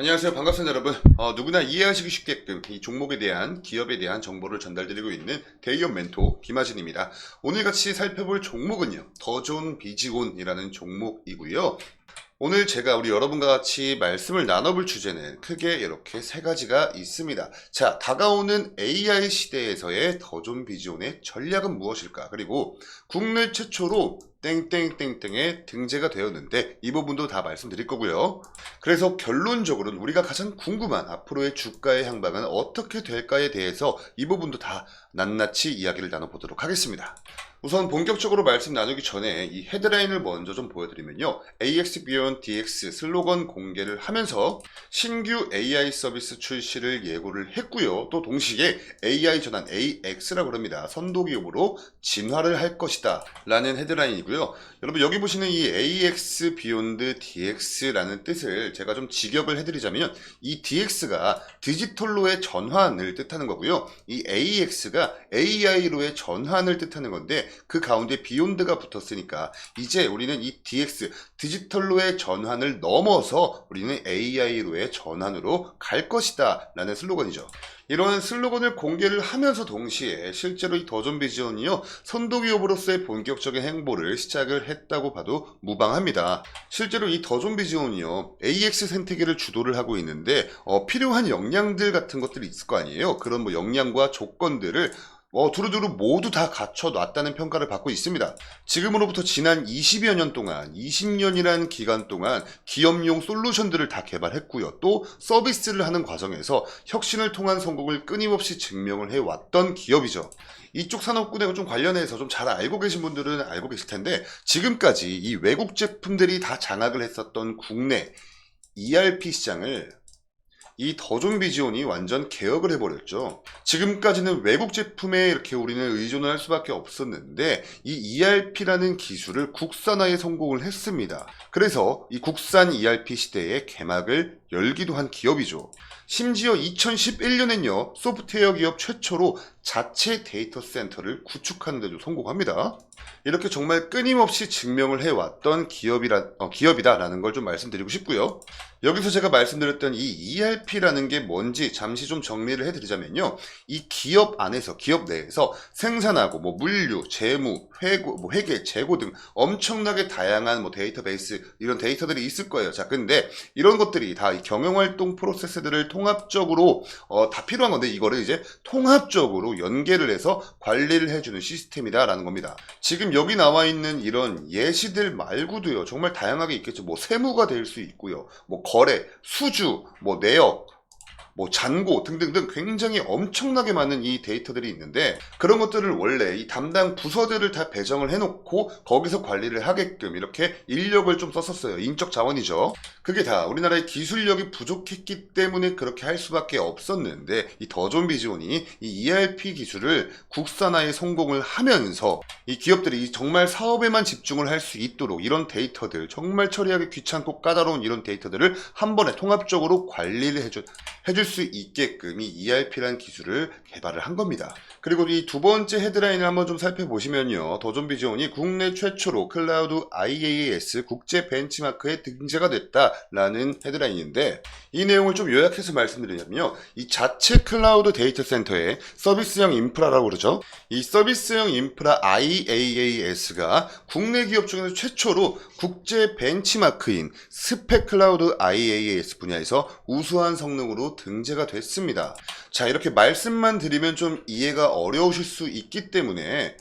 안녕하세요. 반갑습니다, 여러분. 누구나 이해하시기 쉽게끔 이 종목에 대한, 기업에 대한 정보를 전달드리고 있는 대기업 멘토 김하진입니다. 오늘 같이 살펴볼 종목은요, 더존 비지온이라는 종목이고요. 오늘 제가 우리 여러분과 같이 말씀을 나눠볼 주제는 크게 이렇게 세 가지가 있습니다. 자, 다가오는 AI 시대에서의 더존 비지온의 전략은 무엇일까? 그리고 국내 최초로 땡땡땡땡에 등재가 되었는데 이 부분도 다 말씀드릴 거고요. 그래서 결론적으로는 우리가 가장 궁금한 앞으로의 주가의 향방은 어떻게 될까에 대해서 이 부분도 다 낱낱이 이야기를 나눠보도록 하겠습니다. 우선 본격적으로 말씀 나누기 전에 이 헤드라인을 먼저 좀 보여드리면요. AX Beyond DX 슬로건 공개를 하면서 신규 AI 서비스 출시를 예고를 했고요. 또 동시에 AI 전환 AX라고 합니다. 선도기업으로 진화를 할 것이다 라는 헤드라인이고요. 여러분 여기 보시는 이 AX Beyond DX라는 뜻을 제가 좀 직역을 해드리자면 이 DX가 디지털로의 전환을 뜻하는 거고요. 이 AX가 AI로의 전환을 뜻하는 건데 그 가운데 비욘드가 붙었으니까 이제 우리는 이 DX 디지털로의 전환을 넘어서 우리는 AI로의 전환으로 갈 것이다 라는 슬로건이죠. 이런 슬로건을 공개를 하면서 동시에 실제로 이 더존 비지온이요 선도기업으로서의 본격적인 행보를 시작을 했다고 봐도 무방합니다. 실제로 이 더존 비지온이요 AX 생태계를 주도를 하고 있는데 필요한 역량들 같은 것들이 있을 거 아니에요. 그런 뭐 역량과 조건들을 두루두루 모두 다 갖춰놨다는 평가를 받고 있습니다. 지금으로부터 지난 20여 년 동안, 20년이라는 기간 동안 기업용 솔루션들을 다 개발했고요. 또 서비스를 하는 과정에서 혁신을 통한 성공을 끊임없이 증명을 해왔던 기업이죠. 이쪽 산업군에 좀 관련해서 좀 잘 알고 계신 분들은 알고 계실 텐데 지금까지 이 외국 제품들이 다 장악을 했었던 국내 ERP 시장을 이 더존 비지온이 완전 개혁을 해버렸죠. 지금까지는 외국 제품에 이렇게 우리는 의존을 할 수밖에 없었는데 이 ERP라는 기술을 국산화에 성공을 했습니다. 그래서 이 국산 ERP 시대에 개막을 열기도 한 기업이죠. 심지어 2011년엔요 소프트웨어 기업 최초로 자체 데이터 센터를 구축하는 데도 성공합니다. 이렇게 정말 끊임없이 증명을 해왔던 기업이다라는 걸 좀 말씀드리고 싶고요. 여기서 제가 말씀드렸던 이 ERP라는 게 뭔지 잠시 좀 정리를 해드리자면요. 이 기업 안에서, 기업 내에서 생산하고 뭐 물류, 재무, 회계, 재고 등 엄청나게 다양한 뭐 데이터베이스 이런 데이터들이 있을 거예요. 자, 근데 이런 것들이 다 이 경영활동 프로세스들을 통합적으로 다 필요한 건데 이거를 이제 통합적으로 연계를 해서 관리를 해주는 시스템이다라는 겁니다. 지금 여기 나와 있는 이런 예시들 말고도요. 정말 다양하게 있겠죠. 뭐 세무가 될 수 있고요. 뭐 거래, 수주, 뭐 내역, 뭐 잔고 등등등 굉장히 엄청나게 많은 이 데이터들이 있는데 그런 것들을 원래 이 담당 부서들을 다 배정을 해놓고 거기서 관리를 하게끔 이렇게 인력을 좀 썼었어요. 인적 자원이죠. 그게 다 우리나라의 기술력이 부족했기 때문에 그렇게 할 수밖에 없었는데 이 더존 비지온이 이 ERP 기술을 국산화에 성공을 하면서 이 기업들이 정말 사업에만 집중을 할 수 있도록 이런 데이터들 정말 처리하기 귀찮고 까다로운 이런 데이터들을 한 번에 통합적으로 관리를 해줄 수 있게끔 이 ERP라는 기술을 개발을 한 겁니다. 그리고 이 두 번째 헤드라인을 한번 좀 살펴보시면요. 더존 비지온이 국내 최초로 클라우드 IaaS 국제 벤치마크에 등재가 됐다라는 헤드라인인데 이 내용을 좀 요약해서 말씀드리자면요. 이 자체 클라우드 데이터 센터의 서비스형 인프라라고 그러죠. 이 서비스형 인프라 IaaS가 국내 기업 중에서 최초로 국제 벤치마크인 스펙 클라우드 IaaS 분야에서 우수한 성능으로 등재가 됐습니다. 자, 이렇게 말씀만 드리면 좀 이해가 어려우실 수 있기 때문에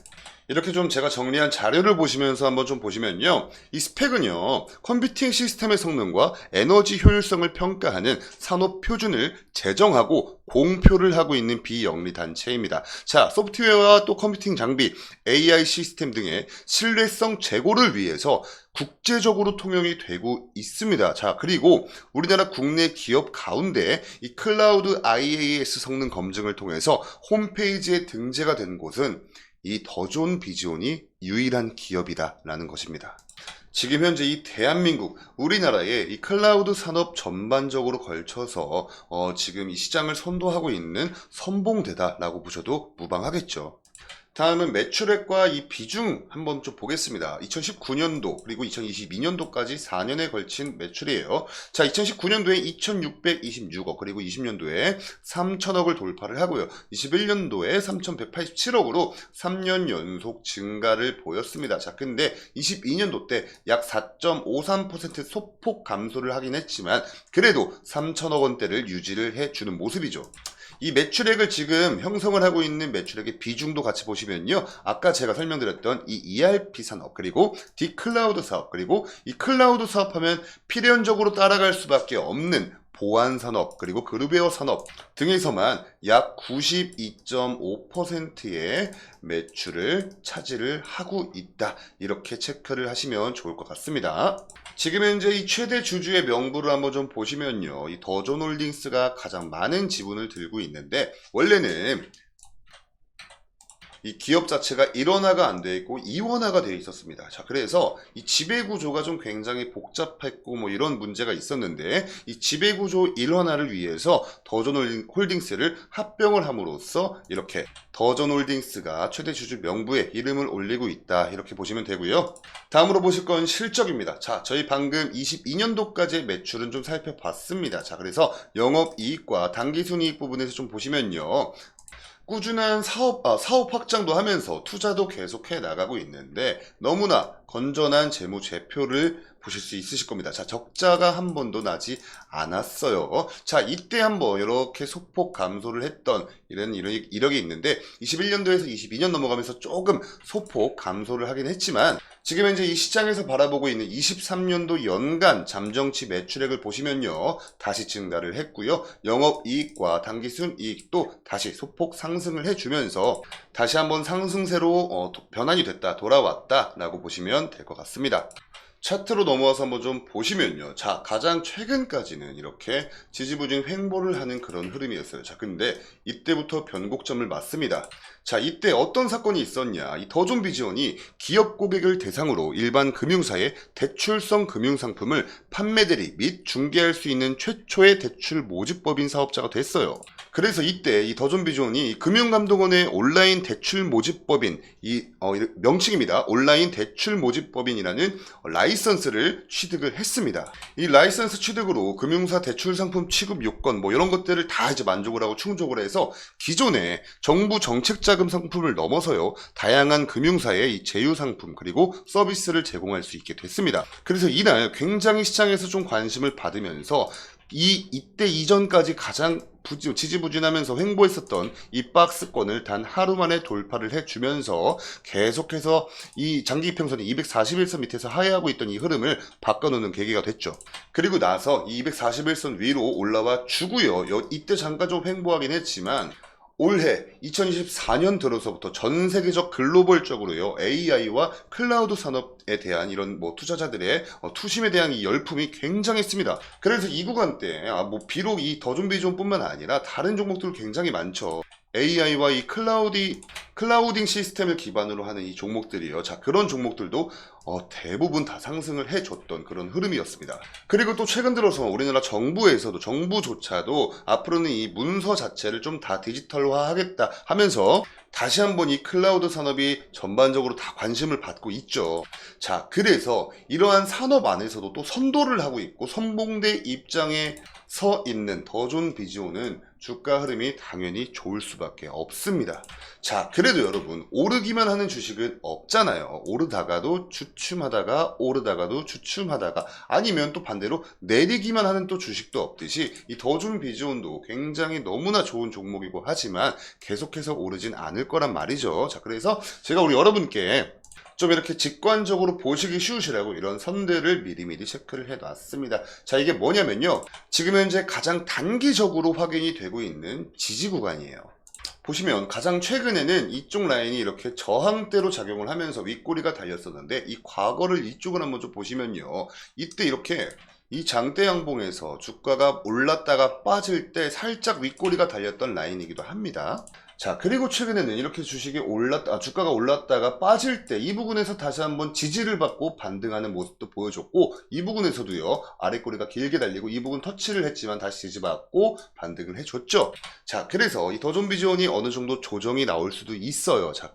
이렇게 좀 제가 정리한 자료를 보시면서 한번 좀 보시면요. 이 스펙은요, 컴퓨팅 시스템의 성능과 에너지 효율성을 평가하는 산업 표준을 제정하고 공표를 하고 있는 비영리 단체입니다. 자, 소프트웨어와 또 컴퓨팅 장비, AI 시스템 등의 신뢰성 제고를 위해서 국제적으로 통용이 되고 있습니다. 자, 그리고 우리나라 국내 기업 가운데 이 클라우드 IaaS 성능 검증을 통해서 홈페이지에 등재가 된 곳은 이 더존 비지온이 유일한 기업이다라는 것입니다. 지금 현재 이 대한민국, 우리나라의 이 클라우드 산업 전반적으로 걸쳐서 지금 이 시장을 선도하고 있는 선봉대다라고 보셔도 무방하겠죠. 다음은 매출액과 이 비중 한번 좀 보겠습니다. 2019년도 그리고 2022년도까지 4년에 걸친 매출이에요. 자, 2019년도에 2626억 그리고 20년도에 3000억을 돌파를 하고요. 21년도에 3187억으로 3년 연속 증가를 보였습니다. 자, 근데 22년도 때 약 4.53% 소폭 감소를 하긴 했지만 그래도 3000억 원대를 유지를 해주는 모습이죠. 이 매출액을 지금 형성을 하고 있는 매출액의 비중도 같이 보시면요. 아까 제가 설명드렸던 이 ERP 산업 그리고 디클라우드 사업 그리고 이 클라우드 사업하면 필연적으로 따라갈 수밖에 없는 보안 산업 그리고 그룹웨어 산업 등에서만 약 92.5%의 매출을 차지를 하고 있다. 이렇게 체크를 하시면 좋을 것 같습니다. 지금 현재 이 최대 주주의 명부를 한번 좀 보시면요. 이 더존홀딩스가 가장 많은 지분을 들고 있는데 원래는 이 기업 자체가 1원화가 안 되어 있고 2원화가 되어 있었습니다. 자, 그래서 이 지배구조가 좀 굉장히 복잡했고 뭐 이런 문제가 있었는데 이 지배구조 1원화를 위해서 더존홀딩스를 합병을 함으로써 이렇게 더존홀딩스가 최대 주주 명부에 이름을 올리고 있다. 이렇게 보시면 되고요. 다음으로 보실 건 실적입니다. 자, 저희 방금 22년도까지의 매출은 좀 살펴봤습니다. 자, 그래서 영업이익과 당기순이익 부분에서 좀 보시면요. 꾸준한 사업 확장도 하면서 투자도 계속해 나가고 있는데 너무나 건전한 재무 제표를 보실 수 있으실 겁니다. 자, 적자가 한 번도 나지 않았어요. 자, 이때 한번 이렇게 소폭 감소를 했던 이런 이력이 있는데 21년도에서 22년 넘어가면서 조금 소폭 감소를 하긴 했지만 지금 현재 이 시장에서 바라보고 있는 23년도 연간 잠정치 매출액을 보시면요. 다시 증가를 했고요. 영업이익과 당기순이익도 다시 소폭 상승을 해주면서 다시 한번 상승세로 변환이 됐다, 돌아왔다 라고 보시면 될 것 같습니다. 차트로 넘어와서 한번 좀 보시면요. 자, 가장 최근까지는 이렇게 지지부진 횡보를 하는 그런 흐름이었어요. 자, 근데 이때부터 변곡점을 맞습니다. 자, 이때 어떤 사건이 있었냐. 이 더존비지온이 기업 고객을 대상으로 일반 금융사의 대출성 금융상품을 판매 대리 및 중개할 수 있는 최초의 대출 모집법인 사업자가 됐어요. 그래서 이때 이 더존비지온이 금융감독원의 온라인 대출 모집법인 명칭입니다. 온라인 대출 모집법인이라는 라이선스를 취득을 했습니다. 이 라이선스 취득으로 금융사 대출 상품 취급 요건 뭐 이런 것들을 다 이제 만족을 하고 충족을 해서 기존의 정부 정책자금 상품을 넘어서요. 다양한 금융사의 이 제휴 상품 그리고 서비스를 제공할 수 있게 됐습니다. 그래서 이날 굉장히 시장에서 좀 관심을 받으면서 이때 이전까지 가장 지지부진하면서 횡보했었던 이 박스권을 단 하루 만에 돌파를 해주면서 계속해서 이 장기이평선이 241선 밑에서 하회하고 있던 이 흐름을 바꿔놓는 계기가 됐죠. 그리고 나서 이 241선 위로 올라와 주고요. 이때 잠깐 좀 횡보하긴 했지만 올해 2024년 들어서부터 전 세계적 글로벌적으로요 AI와 클라우드 산업에 대한 이런 뭐 투자자들의 투심에 대한 이 열풍이 굉장했습니다. 그래서 이 구간대 뭐 비록 이 더존비존뿐만 아니라 다른 종목들 굉장히 많죠. AI와 이 클라우딩 시스템을 기반으로 하는 이 종목들이요. 자, 그런 종목들도 대부분 다 상승을 해줬던 그런 흐름이었습니다. 그리고 또 최근 들어서 우리나라 정부조차도 앞으로는 이 문서 자체를 좀 다 디지털화 하겠다 하면서 다시 한번 이 클라우드 산업이 전반적으로 다 관심을 받고 있죠. 자, 그래서 이러한 산업 안에서도 또 선도를 하고 있고 선봉대 입장에 서 있는 더존비지온은 주가 흐름이 당연히 좋을 수밖에 없습니다. 자, 그래도 여러분 오르기만 하는 주식은 없잖아요. 오르다가도 주춤하다가 오르다가도 주춤하다가 아니면 또 반대로 내리기만 하는 또 주식도 없듯이 이 더존비지온도 굉장히 너무나 좋은 종목이고 하지만 계속해서 오르진 않을 거란 말이죠. 자, 그래서 제가 우리 여러분께 좀 이렇게 직관적으로 보시기 쉬우시라고 이런 선들을 미리미리 체크를 해놨습니다. 자, 이게 뭐냐면요. 지금 현재 가장 단기적으로 확인이 되고 있는 지지 구간이에요. 보시면 가장 최근에는 이쪽 라인이 이렇게 저항대로 작용을 하면서 윗꼬리가 달렸었는데 이 과거를 이쪽을 한번 좀 보시면요. 이때 이렇게 이 장대 양봉에서 주가가 올랐다가 빠질 때 살짝 윗꼬리가 달렸던 라인이기도 합니다. 자, 그리고 최근에는 이렇게 주가가 올랐다가 빠질 때 이 부분에서 다시 한번 지지를 받고 반등하는 모습도 보여줬고, 이 부분에서도요, 아래 꼬리가 길게 달리고 이 부분 터치를 했지만 다시 지지받고 반등을 해줬죠. 자, 그래서 이 더존 비즈원이 어느 정도 조정이 나올 수도 있어요. 자,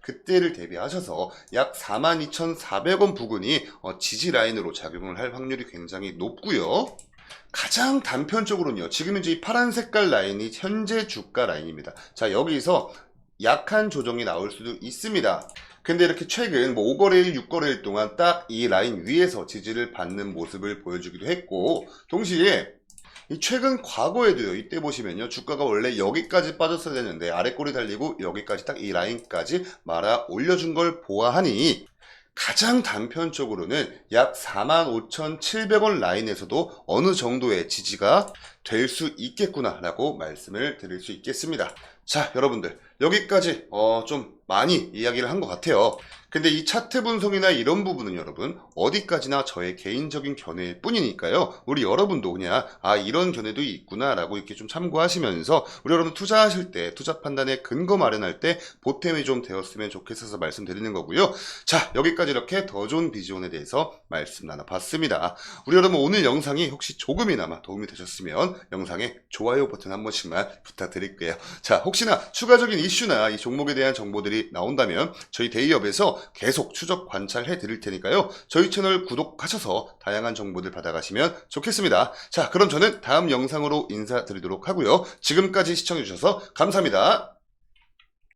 그때를 대비하셔서 약 42,400원 부근이 지지 라인으로 작용을 할 확률이 굉장히 높고요. 가장 단편적으로는요, 지금 이제 이 파란 색깔 라인이 현재 주가 라인입니다. 자, 여기서 약한 조정이 나올 수도 있습니다. 근데 이렇게 최근 5거래일, 6거래일 동안 딱 이 라인 위에서 지지를 받는 모습을 보여주기도 했고, 동시에 이 최근 과거에도요, 이때 보시면요, 주가가 원래 여기까지 빠졌어야 되는데 아래 꼬리 달리고 여기까지 딱 이 라인까지 말아 올려준 걸 보아하니, 가장 단편적으로는 약 45,700원 라인에서도 어느 정도의 지지가 될 수 있겠구나 라고 말씀을 드릴 수 있겠습니다. 자, 여러분들 여기까지 좀 많이 이야기를 한 것 같아요. 근데 이 차트 분석이나 이런 부분은 여러분 어디까지나 저의 개인적인 견해일 뿐이니까요, 우리 여러분도 그냥 이런 견해도 있구나 라고 이렇게 좀 참고하시면서 우리 여러분 투자하실 때, 투자 판단의 근거 마련할 때 보탬이 좀 되었으면 좋겠어서 말씀드리는 거고요. 자, 여기까지 이렇게 더 좋은 비즈원에 대해서 말씀 나눠봤습니다. 우리 여러분 오늘 영상이 혹시 조금이나마 도움이 되셨으면 영상에 좋아요 버튼 한 번씩만 부탁드릴게요. 자, 혹시나 추가적인 이슈나 이 종목에 대한 정보들이 나온다면 저희 데이업에서 계속 추적 관찰해 드릴 테니까요, 저희 채널 구독하셔서 다양한 정보들 받아가시면 좋겠습니다. 자, 그럼 저는 다음 영상으로 인사드리도록 하고요. 지금까지 시청해 주셔서 감사합니다.